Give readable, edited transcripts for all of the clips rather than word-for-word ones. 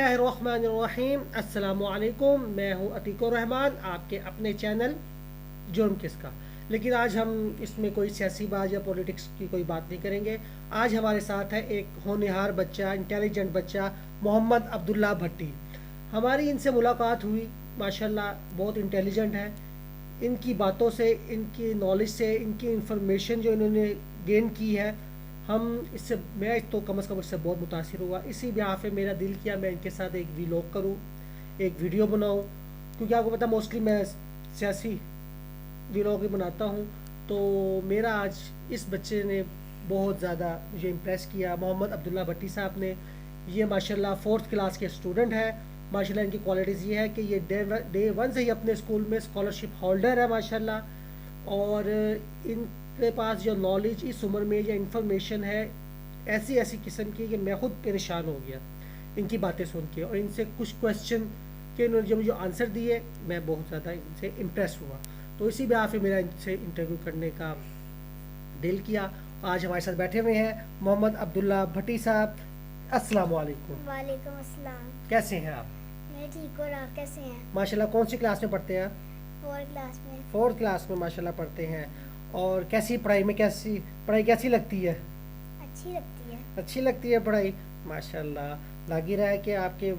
बिस्मिल्लाहिर्रहमानिर्रहीम। अस्सलामुअलैकुम। मैं हूँ अतीकुर रहमान, आपके अपने चैनल जुर्म किसका। लेकिन आज हम इसमें कोई सियासी बात या पॉलिटिक्स की कोई बात नहीं करेंगे। आज हमारे साथ है एक होनहार बच्चा, इंटेलिजेंट बच्चा, मोहम्मद अब्दुल्ला भट्टी। हमारी इनसे मुलाकात हुई। माशाल्लाह बहुत इंटेलिजेंट है। इनकी बातों से, इनकी नॉलेज से, इनकी इंफॉर्मेशन जो इन्होंने गेन की है, हम इससे, मैं तो कम से कम इससे बहुत मुतासिर हुआ। इसी ब्याह पे मेरा दिल किया मैं इनके साथ एक व्लॉग करूं, एक वीडियो बनाऊं, क्योंकि आपको पता मोस्टली मैं सियासी व्लॉग ही बनाता हूं। तो मेरा आज इस बच्चे ने बहुत ज़्यादा मुझे इम्प्रेस किया, मोहम्मद अब्दुल्ला भट्टी साहब ने। ये माशाल्लाह 4th क्लास के स्टूडेंट है। माशाल्लाह इनकी क्वालिटीज़ ये है कि ये डे वन से ही अपने स्कूल में स्कॉलरशिप होल्डर है माशाल्लाह। और इनके पास जो नॉलेज इस उम्र में या इंफॉर्मेशन है ऐसी ऐसी किस्म की कि मैं खुद परेशान हो गया इनकी बातें सुन के। और इनसे कुछ क्वेश्चन के इन्होंने जो मुझे आंसर दिए, मैं बहुत ज़्यादा इनसे इम्प्रेस हुआ। तो इसी ब्याह पे मेरा इनसे इंटरव्यू करने का दिल किया। आज हमारे साथ बैठे हुए हैं मोहम्मद अब्दुल्ला भट्टी साहब। अस्सलाम वालेकुम। वालेकुम अस्सलाम। कैसे हैं आप? मैं ठीक हूँ, आप कैसे हैं? माशाल्लाह कौन सी क्लास में पढ़ते हैं आप? 4th क्लास में। 4th क्लास में माशाल्लाह पढ़ते हैं। और कैसी पढ़ाई कैसी लगती है? अच्छी लगती है। अच्छी लगती है पढ़ाई। माशाल्लाह लग ही रहा है कि आपके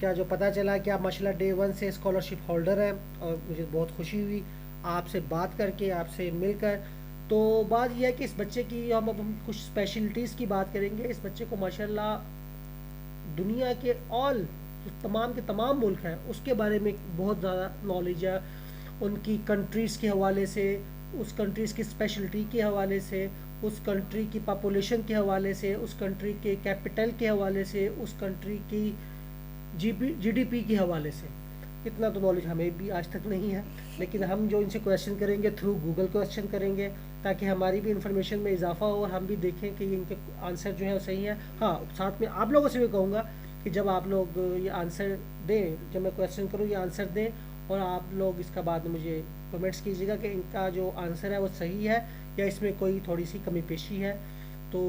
क्या जो पता चला कि आप माशाल्लाह डे वन से स्कॉलरशिप होल्डर हैं। और मुझे बहुत खुशी हुई आपसे बात करके, आपसे मिलकर। तो बात यह है कि इस बच्चे की हम कुछ स्पेशलिटीज़ की बात करेंगे। इस बच्चे को माशाल्लाह दुनिया के तमाम के तमाम मुल्क हैं उसके बारे में बहुत ज़्यादा नॉलेज है। उनकी कंट्रीज़ के हवाले से, उस कंट्रीज़ की स्पेशलिटी के हवाले से, उस कंट्री की पॉपुलेशन के हवाले से, उस कंट्री के कैपिटल के हवाले से, उस कंट्री की जीडीपी के हवाले से। इतना तो नॉलेज हमें भी आज तक नहीं है, लेकिन हम जो इनसे क्वेश्चन करेंगे थ्रू गूगल क्वेश्चन करेंगे, ताकि हमारी भी इंफॉर्मेशन में इजाफा हो और हम भी देखें कि इनके आंसर जो है वो सही है। हाँ, साथ में आप लोगों से भी कहूँगा कि जब आप लोग ये आंसर दें, जब मैं क्वेश्चन करूँ ये आंसर दें, और आप लोग इसका बाद में मुझे कमेंट्स कीजिएगा कि इनका जो आंसर है वो सही है या इसमें कोई थोड़ी सी कमी पेशी है। तो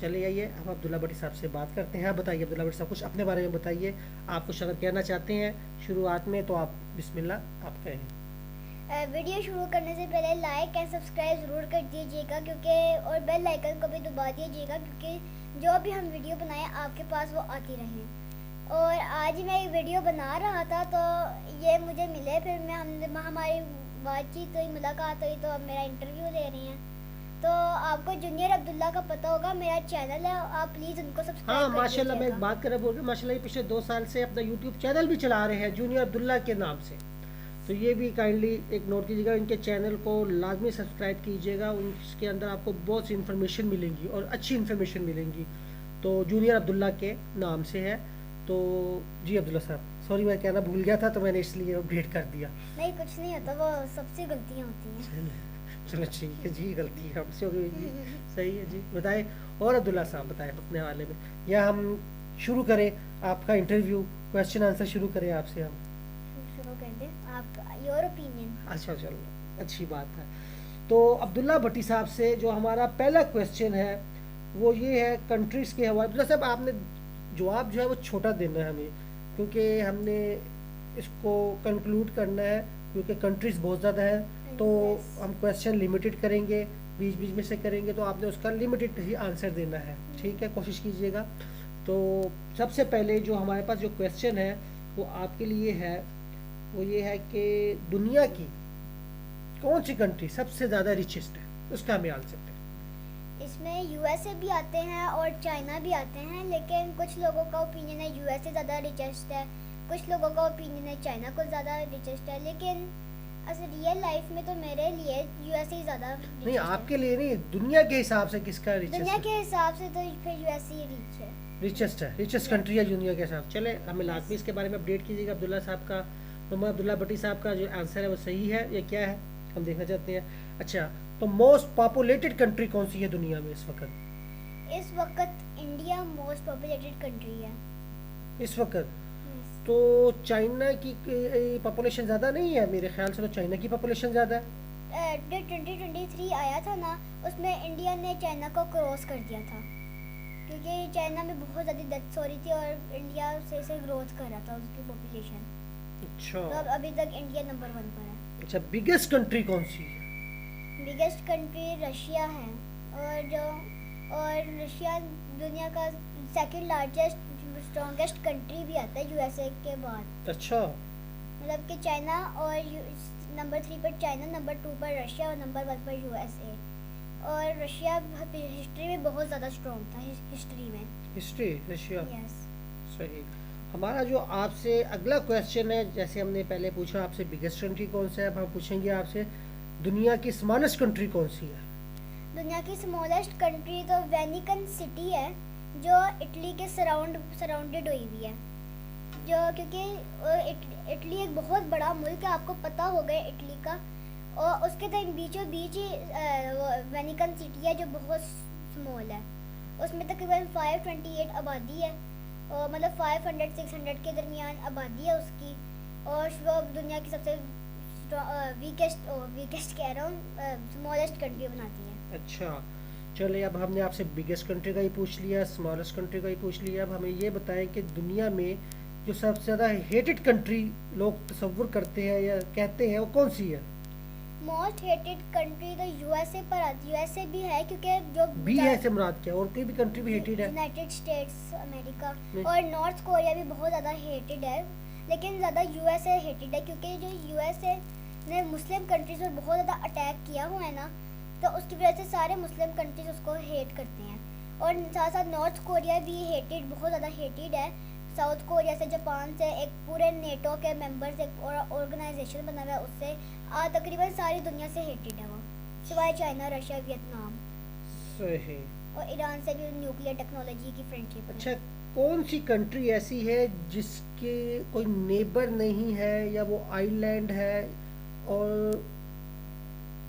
चले आइए हम अब्दुल्ला भट्टी साहब से बात करते हैं। बताइए अब्दुल्ला भट्टी साहब, कुछ अपने बारे में बताइए। आप कुछ अगर कहना चाहते हैं शुरुआत में तो आप बिस्मिल्लाह आप कहें। वीडियो शुरू करने से पहले लाइक एंड सब्सक्राइब ज़रूर कर दीजिएगा, क्योंकि और बेल आइकन को भी दबा दीजिएगा, क्योंकि जो भी हम वीडियो बनाएं आपके पास वो आती रहें। और आज मैं एक वीडियो बना रहा था तो ये मुझे मिले, फिर हमारी बातचीत हुई, मुलाकात हुई, तो अब मेरा इंटरव्यू ले रही हैं। तो आपको जूनियर अब्दुल्ला का पता होगा, मेरा चैनल है, आप प्लीज़ उनको सब्सक्राइब हाँ कर माशाल्लाह, मैं एक दीजिएगा। बात कर बोल रहा हूँ, माशाल्लाह ये पिछले 2 साल से अपना यूट्यूब चैनल भी चला रहे हैं जूनियर अब्दुल्ला के नाम से। तो ये भी काइंडली एक नोट कीजिएगा, इनके चैनल को लाजमी सब्सक्राइब कीजिएगा। उसके अंदर आपको बहुत सी इन्फॉर्मेशन मिलेंगी और अच्छी इन्फॉर्मेशन मिलेंगी। तो जूनियर अब्दुल्ला के नाम से है। तो जी अब्दुल्ला साहब, सॉरी मैं कहना भूल गया था तो मैंने इसलिए अपडेट कर दिया। नहीं, कुछ नहीं होता, वो सबसे गलतियाँ होती हैं। चलो ठीक है जी, गलती हमसे हो गई जी। सही है जी, बताएं। और अब्दुल्ला साहब बताएं अपने हवाले में, या हम शुरू करें आपका इंटरव्यू, क्वेश्चन आंसर शुरू करें आपसे हम। शुरू कर दें, आप योर ओपिनियन। अच्छा चलो, अच्छी बात है। तो अब्दुल्ला भट्टी साहब से जो हमारा पहला क्वेश्चन है वो ये है कंट्रीज़ के हवाले। अब्दुल्ला साहब आपने जवाब जो है वो छोटा देना है हमें, क्योंकि हमने इसको कंक्लूड करना है, क्योंकि कंट्रीज़ बहुत ज़्यादा है। तो हम क्वेश्चन लिमिटेड करेंगे, बीच बीच में से करेंगे, तो आपने उसका लिमिटेड ही आंसर देना है, ठीक है? कोशिश कीजिएगा। तो सबसे पहले जो हमारे पास जो क्वेश्चन है वो आपके लिए है, वो ये है कि दुनिया की कौन सी कंट्री सबसे ज़्यादा रिचेस्ट है, उसका हमें आंसर दें। इसमें यूएसए भी आते हैं और चाइना भी आते हैं, लेकिन कुछ लोगों का ओपिनियन है यूएसए ज़्यादा रिचेस्ट है, कुछ लोगों का ओपिनियन है चाइना को ज़्यादा रिचेस्ट है। लेकिन असल रियल लाइफ में तो मेरे लिए यूएसए ज़्यादा नहीं, आपके लिए नहीं, दुनिया के हिसाब से किसका रिचेस्ट दुनिया है? के हिसाब से तो फिर यूएसए रिच है। रिचेस्ट है, रिचेस्ट कंट्री है दुनिया के हिसाब। चले हमें लाजमी इसके बारे में अपडेट कीजिएगा अब्दुल्ला साहब का। मोहम्मद अब्दुल्ला भट्टी साहब का जो आंसर है वो सही है या क्या है, हम देखना चाहते हैं। अच्छा, तो मोस्ट पॉपुलेटेड कंट्री कौन सी है दुनिया में इस वक्त? इस वक्त इंडिया मोस्ट पॉपुलेटेड कंट्री है। इस वक्त तो चाइना की पॉपुलेशन ज़्यादा नहीं है मेरे ख्याल से, तो चाइना की पॉपुलेशन ज़्यादा है। जो 2023 आया था ना, उसमें इंडिया ने चाइना को क्रॉस कर दिया था, क्योंकि क्योंकि चाइना में बहुत ज़्यादा डेथ्स हो रही थी और इंडिया से ग्रोथ कर रहा था उसकी पॉपुलेशन। अच्छा तो अब अभी तक इंडिया नंबर 1 पर है। अच्छा, बिगेस्ट कंट्री कौन सी है? बिगेस्ट कंट्री रशिया है, और रशिया दुनिया का सेकंड लार्जेस्ट स्ट्रॉन्गेस्ट कंट्री भी आता है यूएसए के बाद। अच्छा मतलब कि चाइना और नंबर 3 पर चाइना, नंबर 2 पर रशिया और नंबर 1 पर यूएसए। और रशिया हिस्ट्री में बहुत ज़्यादा स्ट्रॉन्ग था, हिस्ट्री रशिया। यस। सही। हमारा जो आपसे अगला क्वेश्चन है, जैसे हमने पहले पूछा आपसे बिगेस्ट कंट्री कौन सा है, अब हम पूछेंगे आपसे दुनिया की स्मॉलेस्ट कंट्री कौन सी है? दुनिया की स्मॉलेस्ट कंट्री तो वेनिकन सिटी है, जो इटली के सराउंडेड हुई हुई है। जो क्योंकि इटली एक बहुत बड़ा मुल्क है, आपको पता होगा इटली का, और उसके तो बीचों बीच ही वेनिकन सिटी है जो बहुत स्मॉल है। उसमें तकरीबन 528 आबादी है, और मतलब 500-600 के दरमियान आबादी है उसकी। और वो दुनिया की सबसे वीकेस्ट कह रहा हूँ, स्मॉलेस्ट कंट्री बनाती है। अच्छा चलिए, अब हमने आपसे बिगेस्ट कंट्री का ही पूछ लिया, स्मॉलेस्ट कंट्री का ही पूछ लिया। अब हमें ये बताएं कि दुनिया में जो सबसे ज़्यादा हेटेड कंट्री लोग तस्वुर करते हैं या कहते हैं वो कौन सी है? मोस्ट हेटेड कंट्री तो यूएसए पर आती है। यूएसए भी है क्योंकि जो भी है से मुराद क्या, और कोई भी कंट्री भी हेटेड है? यूनाइटेड स्टेट्स अमेरिका नहीं। और नॉर्थ कोरिया भी बहुत ज़्यादा हेटेड है, लेकिन ज़्यादा यूएसए हेटेड है क्योंकि जो यूएसए ने मुस्लिम कंट्रीज पर बहुत ज़्यादा अटैक किया हुआ है ना, तो उसकी वजह से सारे मुस्लिम कंट्रीज उसको हेट करते हैं। और साथ साथ नॉर्थ कोरिया भी बहुत ज़्यादा हेटेड है। साउथ कोरिया से, जापान से, एक पूरे नेटो के मेंबर से ऑर्गेनाइजेशन बना हुआ है, उससे तकरीबन सारी दुनिया से हेटेड है वो, सिवाय चाइना, रशिया, वियतनाम सही। और ईरान से भी न्यूक्लियर टेक्नोलॉजी की फ्रेंडशिप है। अच्छा, कौन सी कंट्री ऐसी है जिसके कोई नेबर नहीं है या वो आइलैंड है और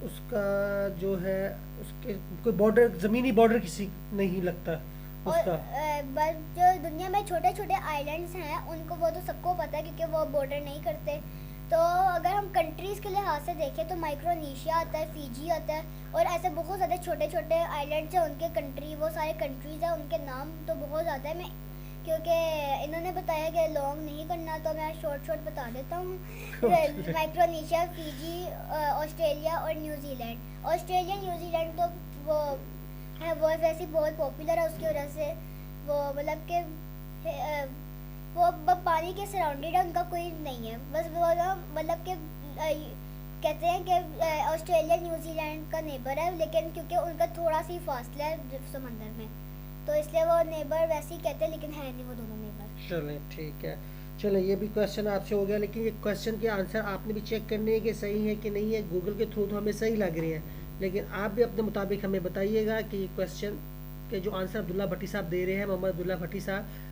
उसका जो है उसके कोई बॉर्डर, ज़मीनी बॉर्डर किसी नहीं लगता उसका? बस जो दुनिया में छोटे छोटे आइलैंड्स हैं उनको वो तो सबको पता है क्योंकि वो बॉर्डर नहीं करते। तो अगर हम कंट्रीज़ के लिहाज से देखें तो माइक्रोनेशिया आता है, फिजी आता है, और ऐसे बहुत ज़्यादा छोटे छोटे आइलैंड्स हैं उनके कंट्री, वो सारे कंट्रीज़ हैं, उनके नाम तो बहुत ज़्यादा है। मैं क्योंकि इन्होंने बताया कि लॉन्ग नहीं करना तो मैं शॉर्ट बता देता हूँ। माइक्रोनेशिया, फिजी, ऑस्ट्रेलिया और न्यूजीलैंड। ऑस्ट्रेलिया न्यूजीलैंड तो वो है, वो वैसे बहुत पॉपुलर है, उसकी वजह से वो मतलब कि वो पानी के सराउंडेड है, उनका कोई नहीं है। बस वो ना मतलब कि कहते हैं कि ऑस्ट्रेलिया न्यूजीलैंड का नेबर है, लेकिन क्योंकि उनका थोड़ा सी फासला है समंदर में, तो इसलिए वो नेबर वैसे ही कहते हैं, लेकिन है नहीं वो दोनों नेबर। चलें ठीक है, चलो ये भी क्वेश्चन आपसे हो गया, लेकिन ये क्वेश्चन के आंसर आपने भी चेक करने हैं कि सही है कि नहीं है। गूगल के थ्रू तो हमें सही लग रहे हैं, लेकिन आप भी अपने मुताबिक हमें बताइएगा कि ये क्वेश्चन के जो आंसर अब्दुल्ला भट्टी साहब दे रहे हैं, मोहम्मद अब्दुल्ला भट्टी साहब,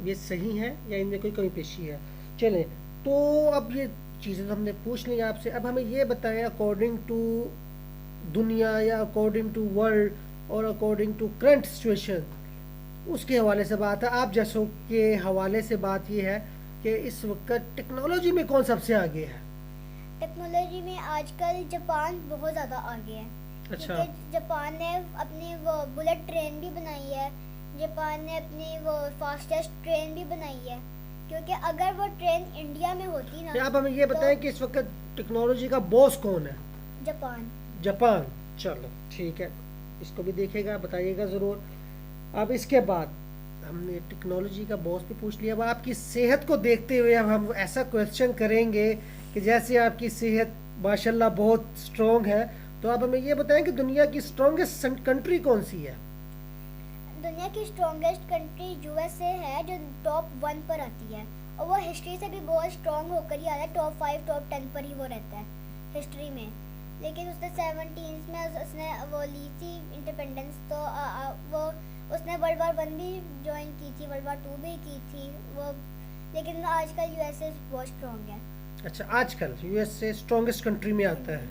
ये सही है या इनमें कोई कमी पेशी है। चलें, तो अब ये चीज़ें तो हमने पूछ ली आपसे। अब हमें ये बताएं, अकॉर्डिंग टू दुनिया या अकॉर्डिंग टू वर्ल्ड और अकॉर्डिंग टू करंट सिचुएशन, उसके हवाले से बात है, आप जैसों के हवाले से बात ये है कि इस वक्त टेक्नोलॉजी में कौन सबसे आगे है? टेक्नोलॉजी में आजकल जापान बहुत ज़्यादा आगे है। अच्छा। क्योंकि जापान ने अपनी वो बुलेट ट्रेन भी बनाई है, जापान ने अपनी वो फास्टेस्ट ट्रेन भी बनाई है, क्योंकि अगर वो ट्रेन इंडिया में होती ना। आप हमें ये बताएं कि इस वक्त टेक्नोलॉजी का बॉस कौन है? जापान। जापान। चलो ठीक है, इसको भी देखेगा, बताइएगा ज़रूर। अब इसके बाद हमने टेक्नोलॉजी का बॉस भी पूछ लिया। अब आपकी सेहत को देखते हुए अब हम ऐसा क्वेश्चन करेंगे कि जैसे आपकी सेहत माशाल्लाह बहुत स्ट्रॉन्ग है, तो आप हमें ये बताएं कि दुनिया की स्ट्रॉन्गेस्ट कंट्री कौन सी है? दुनिया की स्ट्रॉन्गेस्ट कंट्री यूएसए है, जो टॉप 1 पर आती है, और वो हिस्ट्री से भी बहुत स्ट्रॉन्ग होकर ही आ रहा है। टॉप 5 टॉप 10 पर ही वो रहता है हिस्ट्री में। लेकिन उसने 17 में उसने वो ली थी इंडिपेंडेंस, तो वो उसने वर्ल्ड वार 1 भी ज्वाइन की थी, वर्ल्ड वार 2 भी की थी वो। लेकिन आजकल यूएसए बहुत स्ट्रॉन्ग है। अच्छा, आजकल यूएसए स्ट्रॉन्गेस्ट कंट्री में आता है,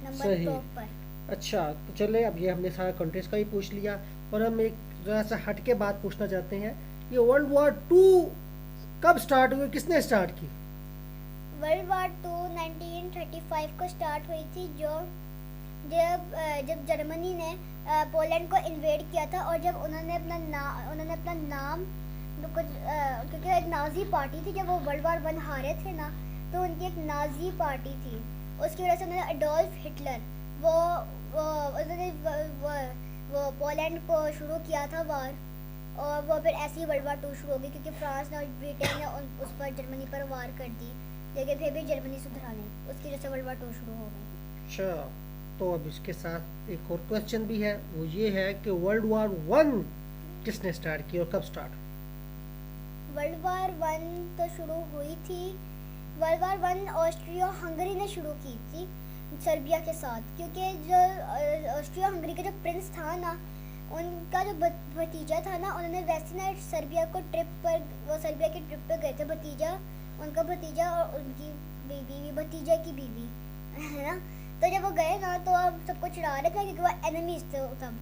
नंबर सही। टॉप पर। अच्छा, तो चले, अब ये हमने सारा कंट्रीज का ही पूछ लिया, और हम एक ज़रा सा हट के बात पूछना चाहते हैं, ये वर्ल्ड वार 2 कब स्टार्ट हुई, किसने स्टार्ट की? वर्ल्ड वार 2 1935 को स्टार्ट हुई थी, जो जब जर्मनी ने पोलैंड को इन्वेड किया था, और जब उन्होंने अपना नाम कुछ क्योंकि एक नाजी पार्टी थी, जब वो वर्ल्ड वार 1 हारे थे ना, तो उनकी एक नाजी पार्टी थी, उसकी वजह से उन्होंने अडोल्फ हिटलर उन्होंने वो पोलैंड को शुरू किया था वार, और वो फिर ऐसे ही वर्ल्ड वार 2 शुरू हो गई, क्योंकि फ्रांस ने और ब्रिटेन ने उस पर जर्मनी पर वार कर दी, लेकिन फिर भी जर्मनी सुधरा नहीं, उसकी वजह से वर्ल्ड वार 2 शुरू हो गई। अच्छा, तो अब इसके साथ एक और क्वेश्चन भी है, वो ये है कि वर्ल्ड वार 1 किसने स्टार्ट की और कब स्टार्ट? वर्ल्ड वार 1 तो शुरू हुई थी, वर्ल्ड वार 1 ऑस्ट्रिया हंगरी ने शुरू की थी सर्बिया के साथ, क्योंकि जो ऑस्ट्रिया हंगरी का जो प्रिंस था ना, उनका जो भतीजा था ना, उन्होंने वैसे ना सर्बिया की ट्रिप पे गए थे, उनका भतीजा और उनकी भतीजा की बीवी है ना। तो जब वो गए ना, तो अब सबको चिढ़ा रहे थे क्योंकि वो एनिमीज थे तब,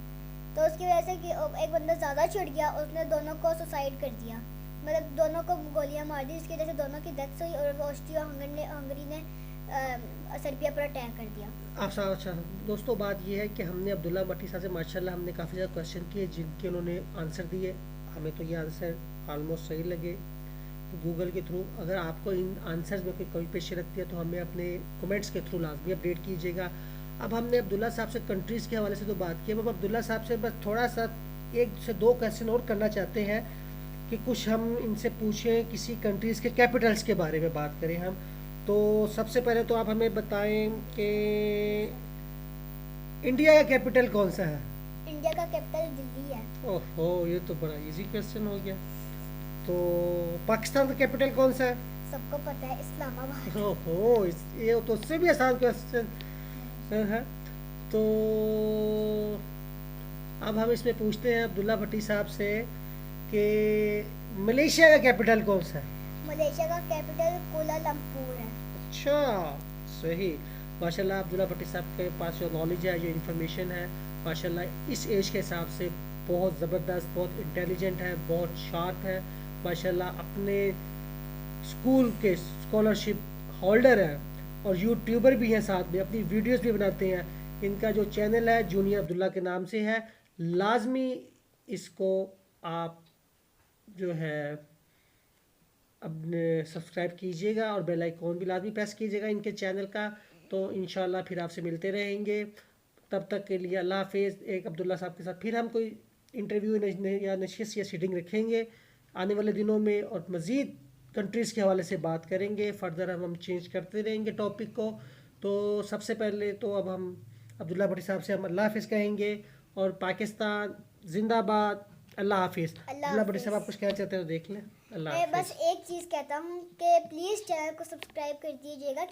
तो उसकी वजह से कि एक बंदा ज़्यादा चिढ़ गया, उसने दोनों को सुसाइड कर दिया, मतलब दोनों को गोलियां मार दी, इसकी वजह से दोनों की डेथ हुई, और ऑस्ट्रिया हंगरी ने सर्बिया पर अटैक कर दिया। अच्छा दोस्तों, बात ये है कि हमने अब्दुल्ला भट्टी साहब से माशाल्लाह हमने काफ़ी ज़्यादा क्वेश्चन किए, जिनके उन्होंने आंसर दिए, हमें तो ये आंसर ऑलमोस्ट सही लगे। तो गूगल के थ्रू अगर आपको इन आंसर्स में कोई कमी पेशी लगती है तो हमें अपने कमेंट्स के थ्रू लाजमी अपडेट कीजिएगा। अब हमने अब्दुल्ला साहब से कंट्रीज़ के हवाले से तो बात की, अब अब्दुल्ला साहब से बस थोड़ा सा 1 से 2 क्वेश्चन और करना चाहते हैं कि कुछ हम इनसे पूछें, किसी कंट्रीज़ के कैपिटल्स के बारे में बात करें हम। तो सबसे पहले तो आप हमें बताएं कि इंडिया का कैपिटल कौन सा है? इंडिया का कैपिटल दिल्ली है। ओहो, ये तो बड़ा इजी क्वेश्चन हो गया। तो पाकिस्तान का कैपिटल कौन सा है? सबको पता है, इस्लामाबाद। ओहो, ये तो उससे भी आसान क्वेश्चन है। तो अब हम इसमें पूछते हैं अब्दुल्ला भट्टी साहब से कि मलेशिया का कैपिटल कौन सा है? मलेशिया का कैपिटल कुआलालंपुर है। अच्छा, सही। माशाल्लाह अब्दुल्ला भट्टी साहब के पास जो नॉलेज है, जो इन्फॉर्मेशन है, माशाल्लाह इस एज के हिसाब से बहुत ज़बरदस्त, बहुत इंटेलिजेंट है, बहुत शार्प है। माशाल्लाह अपने स्कूल के स्कॉलरशिप होल्डर हैं और यूट्यूबर भी हैं, साथ में अपनी वीडियोस भी बनाते हैं। इनका जो चैनल है जूनियर अब्दुल्ला के नाम से है, लाजमी इसको आप जो है अपने सब्सक्राइब कीजिएगा और बेल आइकॉन भी लाजमी प्रेस कीजिएगा इनके चैनल का। तो इंशाल्लाह फिर आपसे मिलते रहेंगे, तब तक के लिए अल्लाह हाफिज़। एक अब्दुल्ला साहब के साथ फिर हम कोई इंटरव्यू या नशिस्त या सीटिंग रखेंगे आने वाले दिनों में, और मज़ीद कंट्रीज़ के हवाले से बात करेंगे। फर्दर हम चेंज करते रहेंगे टॉपिक को। तो सबसे पहले तो अब हम अब्दुल्ला भट्टी साहब से हम अल्लाह हाफिज़ कहेंगे, और पाकिस्तान जिंदाबाद, अल्लाह हाफिज़। अब्दुल्ला भट्टी साहब आप कुछ कहना चाहते हो, देख लें। अल्लाह मैं हाफिज़। बस एक चीज़ कहता हूँ कि प्लीज़ चैनल को सब्सक्राइब कर दीजिएगा।